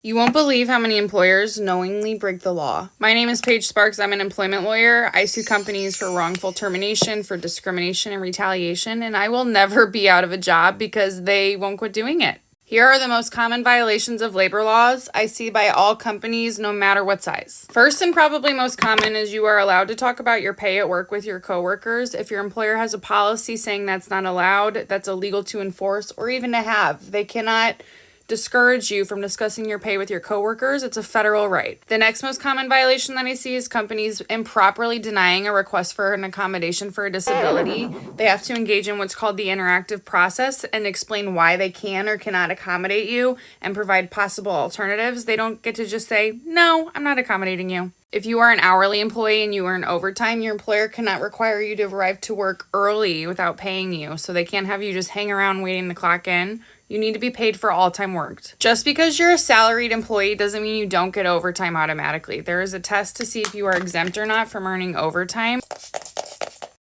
You won't believe how many employers knowingly break the law. My name is Paige Sparks. I'm an employment lawyer. I sue companies for wrongful termination, for discrimination and retaliation, and I will never be out of a job because they won't quit doing it. Here are the most common violations of labor laws I see by all companies, no matter what size. First and probably most common is you are allowed to talk about your pay at work with your coworkers. If your employer has a policy saying that's not allowed, that's illegal to enforce or even to have. They cannot discourage you from discussing your pay with your coworkers. It's a federal right. The next most common violation that I see is companies improperly denying a request for an accommodation for a disability. They have to engage in what's called the interactive process and explain why they can or cannot accommodate you and provide possible alternatives. They don't get to just say, no, I'm not accommodating you. If you are an hourly employee and you earn overtime, your employer cannot require you to arrive to work early without paying you. So they can't have you just hang around waiting to clock in. You need to be paid for all time worked. Just because you're a salaried employee doesn't mean you don't get overtime automatically. There is a test to see if you are exempt or not from earning overtime.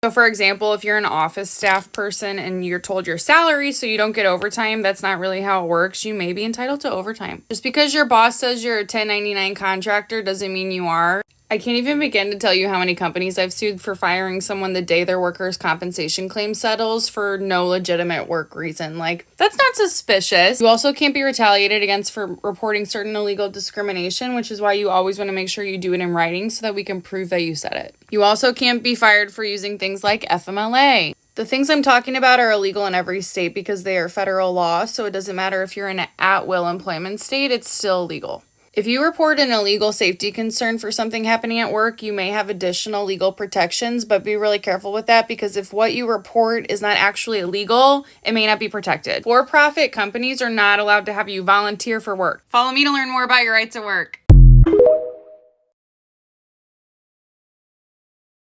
So for example, if you're an office staff person and you're told your salary so you don't get overtime, that's not really how it works. You may be entitled to overtime. Just because your boss says you're a 1099 contractor doesn't mean you are. I can't even begin to tell you how many companies I've sued for firing someone the day their workers' compensation claim settles for no legitimate work reason. Like, that's not suspicious. You also can't be retaliated against for reporting certain illegal discrimination, which is why you always want to make sure you do it in writing so that we can prove that you said it. You also can't be fired for using things like FMLA. The things I'm talking about are illegal in every state because they are federal law, so it doesn't matter if you're in an at-will employment state, it's still illegal. If you report an illegal safety concern for something happening at work, you may have additional legal protections, but be really careful with that because if what you report is not actually illegal, it may not be protected. For-profit companies are not allowed to have you volunteer for work. Follow me to learn more about your rights at work.